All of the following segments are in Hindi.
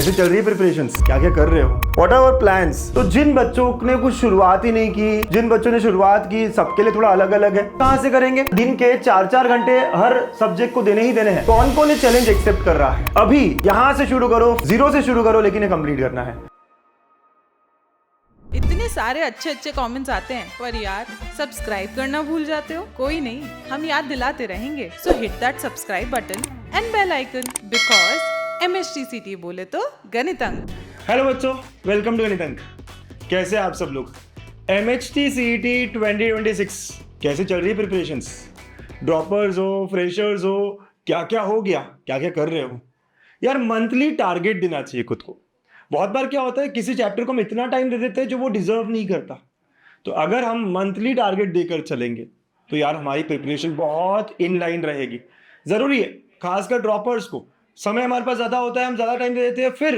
कैसे चल रही है प्रिपरेशंस, क्या क्या कर रहे हो, व्हाट आर आवर प्लान्स। तो जिन बच्चों ने कुछ शुरुआत ही नहीं की, जिन बच्चों ने शुरुआत की, सबके लिए थोड़ा अलग अलग है। कहां से करेंगे? दिन के 4-4 घंटे हर सब्जेक्ट को देने ही देने हैं। कौन कौन ये चैलेंज एक्सेप्ट कर रहा है? अभी यहां से शुरू करो, जीरो से शुरू करो, लेकिन ये कंप्लीट करना है। इतने सारे अच्छे अच्छे कमेंट्स आते हैं, पर यार सब्सक्राइब करना भूल जाते हो। कोई नहीं, हम याद दिलाते रहेंगे। So hit that subscribe button and bell icon, because MHTCT बोले तो गणित अंक। हेलो बच्चों, वेलकम टू गणित अंक। कैसे आप सब लोग? MHTCT 2026 कैसे चल रही है प्रिपरेशंस? ड्रॉपर्स हो, फ्रेशर्स हो, क्या क्या हो गया, क्या क्या कर रहे हो? यार मंथली टारगेट देना चाहिए खुद को। बहुत बार क्या होता है, किसी चैप्टर को हम इतना टाइम दे देते हैं जो वो डिजर्व नहीं करता। तो अगर हम मंथली टारगेट देकर चलेंगे तो यार हमारी प्रिपरेशन बहुत इन लाइन रहेगी। जरूरी है, खासकर ड्रॉपर्स को समय हमारे पास ज्यादा होता है, हम ज्यादा टाइम दे देते हैं, फिर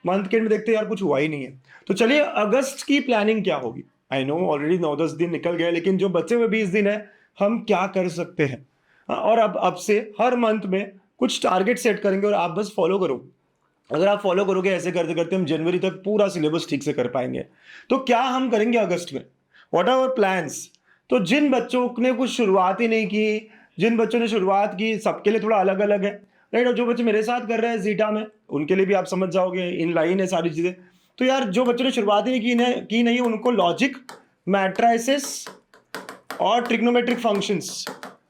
मंथ के एंड में देखते हैं यार कुछ हुआ ही नहीं है। तो चलिए, अगस्त की प्लानिंग क्या होगी? आई नो ऑलरेडी 9-10 दिन निकल गए, लेकिन जो बचे हुए 20 दिन है हम क्या कर सकते हैं? और अब से हर मंथ में कुछ टारगेट सेट करेंगे और आप बस फॉलो करो। अगर आप फॉलो करोगे, ऐसे करते करते हम जनवरी तक पूरा सिलेबस ठीक से कर पाएंगे। तो क्या हम करेंगे अगस्त में? What are our plans? तो जिन बच्चों ने कुछ शुरुआत ही नहीं की, जिन बच्चों ने शुरुआत की, सबके लिए थोड़ा अलग अलग है, राइट। और जो बच्चे मेरे साथ कर रहे हैं जीटा में, उनके लिए भी आप समझ जाओगे, इन लाइन है सारी चीजें। तो यार जो बच्चों ने शुरुआत ही नहीं की नहीं, उनको लॉजिक, मैट्राइसिस और ट्रिग्नोमेट्रिक फंक्शंस,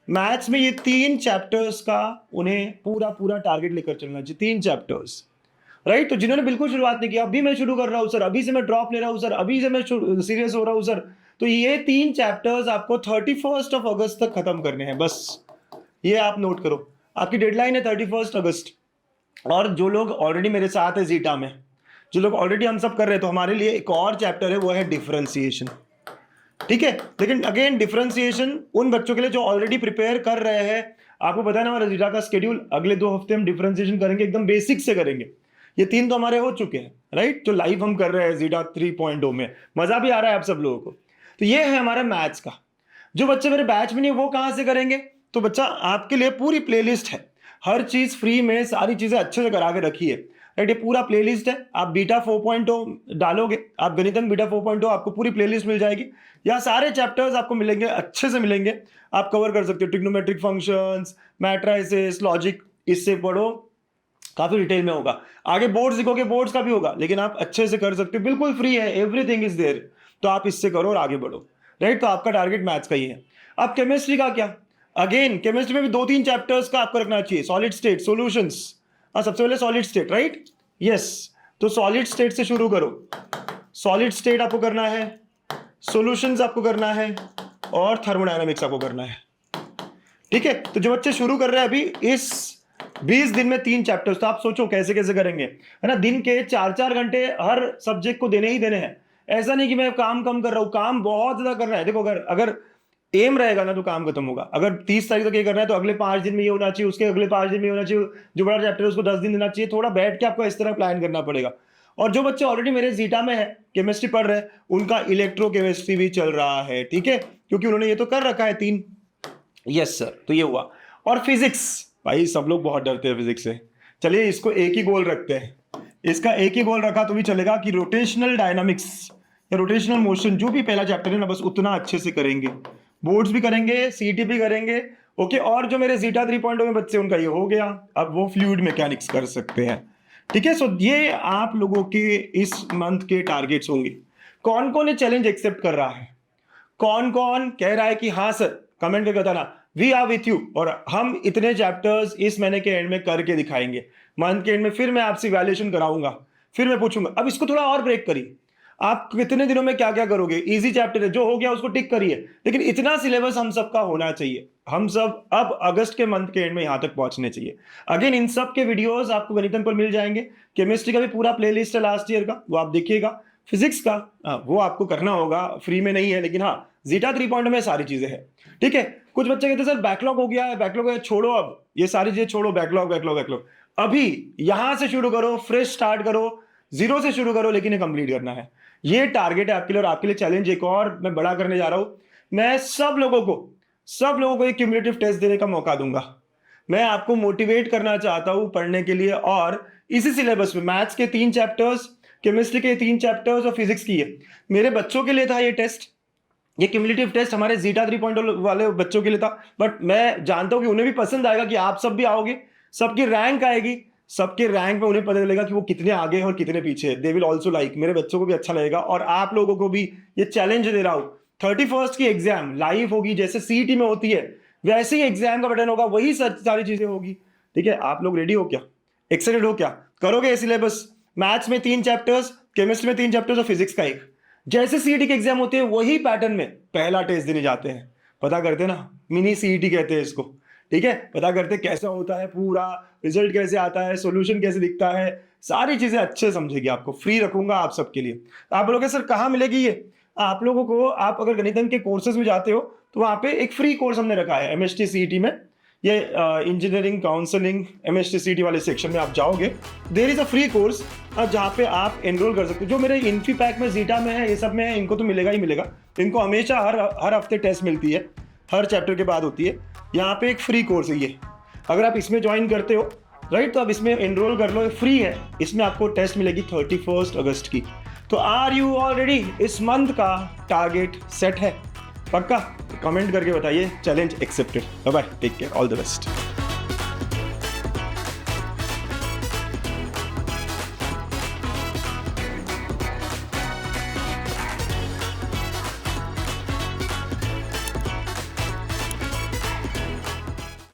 मैथ्स में ये 3 चैप्टर्स का उन्हें पूरा पूरा टारगेट लेकर चलना चाहिए। 3 चैप्टर्स, राइट। तो जिन्होंने बिल्कुल शुरुआत नहीं की, अभी मैं शुरू कर रहा हूं सर, अभी से मैं ड्रॉप ले रहा हूं सर, अभी से मैं सीरियस हो रहा हूं सर, तो ये 3 चैप्टर्स आपको 31 अगस्त तक खत्म करने हैं। बस ये आप नोट करो, आपकी डेडलाइन है 31 अगस्त। और जो लोग ऑलरेडी मेरे साथ है जीटा में, जो लोग ऑलरेडी हम सब कर रहे हैं, तो हमारे लिए एक और चैप्टर है, वो है डिफरेंशिएशन। ठीक है, लेकिन अगेन डिफरेंशिएशन उन बच्चों के लिए जो ऑलरेडी प्रिपेयर कर रहे हैं। आपको पता है ना हमारा जीटा का स्केड्यूल, अगले 2 हफ्ते हम डिफरेंशिएशन करेंगे, एकदम बेसिक से करेंगे। ये 3 तो हमारे हो चुके हैं, राइट, जो लाइव हम कर रहे हैं जीटा 3.0 में। मजा भी आ रहा है आप सब लोगों को। तो ये है हमारा मैथ्स का। जो बच्चे मेरे बैच में नहीं, वो कहां से करेंगे? तो बच्चा, आपके लिए पूरी प्लेलिस्ट है, हर चीज फ्री में, सारी चीजें अच्छे से करा के रखी है, राइट। ये पूरा प्लेलिस्ट है। आप बीटा 4.0 डालोगे, आप गणित अंक बीटा 4.0, आपको पूरी प्लेलिस्ट मिल जाएगी। यहाँ सारे चैप्टर्स आपको मिलेंगे, अच्छे से मिलेंगे, आप कवर कर सकते हो। ट्रिग्नोमेट्रिक फंक्शंस, मैट्राइसिस, लॉजिक, इससे पढ़ो, काफी डिटेल में होगा। आगे बोर्ड्स लिखोगे, बोर्ड्स का भी होगा, लेकिन आप अच्छे से कर सकते हो, बिल्कुल फ्री है, एवरीथिंग इज देयर। तो आप इससे करो और आगे बढ़ो, राइट। तो आपका टारगेट मैथ्स का ही है। अब केमिस्ट्री का क्या? अगेन केमिस्ट्री में भी 2-3 चैप्टर्स का आपको रखना चाहिए। सॉलिड स्टेट सॉल्यूशंस, सबसे पहले सॉलिड स्टेट, राइट, यस। तो सॉलिड स्टेट से शुरू करो। सॉलिड स्टेट आपको करना है, सॉल्यूशंस आपको करना है, और थर्मोडायनामिक्स आपको करना है। ठीक है, तो जो बच्चे शुरू कर रहे हैं अभी, इस 20 दिन में 3 चैप्टर्स, तो आप सोचो कैसे कैसे करेंगे, है ना। दिन के 4-4 घंटे हर सब्जेक्ट को देने ही देने हैं। ऐसा नहीं कि मैं काम कम कर रहा हूं, काम बहुत ज्यादा करना है। देखो, अगर एम रहेगा ना तो काम खत्म होगा। अगर 30 तारीख तक ये करना है तो अगले 5 दिन में ये होना चाहिए, उसके अगले 5 दिन में होना चाहिए। जो बड़ा चैप्टर है उसको 10 दिन देना चाहिए। थोड़ा बैठ के आपको इस तरह प्लान करना पड़ेगा। और जो बच्चे ऑलरेडी मेरे जीटा में है, केमिस्ट्री पढ़ रहे हैं, उनका इलेक्ट्रोकेमिस्ट्री भी चल रहा है, ठीक है, क्योंकि उन्होंने ये तो कर रखा है 3। यस सर, तो ये हुआ। और फिजिक्स, भाई सब लोग बहुत डरते हैं फिजिक्स से। चलिए इसको एक ही गोल रखते हैं। इसका एक ही गोल रखा तो भी चलेगा कि रोटेशनल डायनामिक्स या रोटेशनल मोशन, जो भी पहला चैप्टर है ना, बस उतना अच्छे से करेंगे। बोर्ड्स भी करेंगे, सीईटी भी करेंगे, ओके। और जो मेरे जीटा 3.0 में बच्चे, उनका ये हो गया, अब वो फ्लूइड मैकेनिक्स कर सकते हैं। ठीक है, सो ये आप लोगों के इस मंथ के टारगेट्स होंगे। कौन कौन ये चैलेंज एक्सेप्ट कर रहा है? कौन कौन कह रहा है कि हाँ सर, कमेंट करके बताना, वी आर विथ यू, और हम इतने चैप्टर्स इस महीने के एंड में करके दिखाएंगे। मंथ के एंड में फिर मैं आपसे इवैल्यूएशन कराऊंगा, फिर मैं पूछूंगा अब इसको थोड़ा और ब्रेक करिए, आप कितने दिनों में क्या क्या करोगे। इजी चैप्टर है, जो हो गया उसको टिक करिए, लेकिन इतना सिलेबस हम सबका होना चाहिए। हम सब अब अगस्त के मंथ के एंड में यहां तक पहुंचने चाहिए। अगेन इन सब के वीडियोस आपको गणित अंक पर मिल जाएंगे। केमिस्ट्री का भी पूरा प्लेलिस्ट है लास्ट ईयर का, वो आप देखिएगा। फिजिक्स का वो आपको करना होगा, फ्री में नहीं है, लेकिन हाँ जीटा 3.0 में सारी चीजें हैं। ठीक है, कुछ बच्चे कहते हैं सर बैकलॉग हो गया है, बैकलॉग है, छोड़ो अब ये सारी चीजें छोड़ो, बैकलॉग बैकलॉग बैकलॉग। अभी यहां से शुरू करो, फ्रेश स्टार्ट करो, जीरो से शुरू करो, लेकिन ये कंप्लीट करना है। ये टारगेट है आपके लिए। और आपके लिए चैलेंज एक और मैं बड़ा करने जा रहा हूं। मैं सब लोगों को एक क्यूमुलेटिव टेस्ट देने का मौका दूंगा। मैं आपको मोटिवेट करना चाहता हूं पढ़ने के लिए, और इसी सिलेबस में मैथ्स के 3 चैप्टर्स, केमिस्ट्री के 3 चैप्टर्स और फिजिक्स की है। मेरे बच्चों के लिए था ये टेस्ट, ये क्यूमुलेटिव टेस्ट हमारे जीटा 3.0 वाले बच्चों के लिए था, बट मैं जानता हूँ कि उन्हें भी पसंद आएगा कि आप सब भी आओगे, सबकी रैंक आएगी, सबके रैंक में उन्हें पता चलेगा कि वो कितने आगे हैं और कितने पीछे हैं। दे विल ऑल्सो लाइक, मेरे बच्चों को भी अच्छा लगेगा और आप लोगों को भी ये चैलेंज दे रहा हूँ। 31st की एग्जाम लाइव होगी, जैसे सीईटी में होती है वैसे ही एग्जाम का पैटर्न होगा, वही सारी चीजें होगी। ठीक है, आप लोग रेडी हो क्या, एक्साइटेड हो क्या, करोगे ये सिलेबस? मैथ्स में 3 चैप्टर्स, केमिस्ट्री में 3 चैप्टर्स और फिजिक्स का 1। जैसे सीईटी के एग्जाम होते हैं वही पैटर्न में पहला टेस्ट देने जाते हैं, पता करते ना, मिनी सीईटी कहते हैं इसको। ठीक है, पता करते कैसा होता है, पूरा रिजल्ट कैसे आता है, सॉल्यूशन कैसे दिखता है, सारी चीजें अच्छे समझेगी। आपको फ्री रखूंगा आप सबके लिए। आप बोलोगे सर कहाँ मिलेगी ये? आप लोगों को, आप अगर गणित अंक के कोर्सेज में जाते हो तो वहाँ पे एक फ्री कोर्स हमने रखा है एमएचटी सीईटी में। ये इंजीनियरिंग काउंसलिंग एमएचटी सीईटी वाले सेक्शन में आप जाओगे, there is a free course जहाँ पे आप एनरोल कर सकते हो। जो मेरे इन्फी पैक में, जीटा में है, ये सब में है, इनको तो मिलेगा ही मिलेगा। इनको हमेशा हर हफ्ते टेस्ट मिलती है, हर चैप्टर के बाद होती है। यहाँ पे एक फ्री कोर्स है ये, अगर आप इसमें ज्वाइन करते हो राइट, तो आप इसमें एनरोल कर लो, फ्री है। इसमें आपको टेस्ट मिलेगी 31 अगस्त की। तो आर यू ऑल रेडी? इस मंथ का टारगेट सेट है पक्का? कमेंट करके बताइए। Challenge accepted. Bye bye, take care, all the best.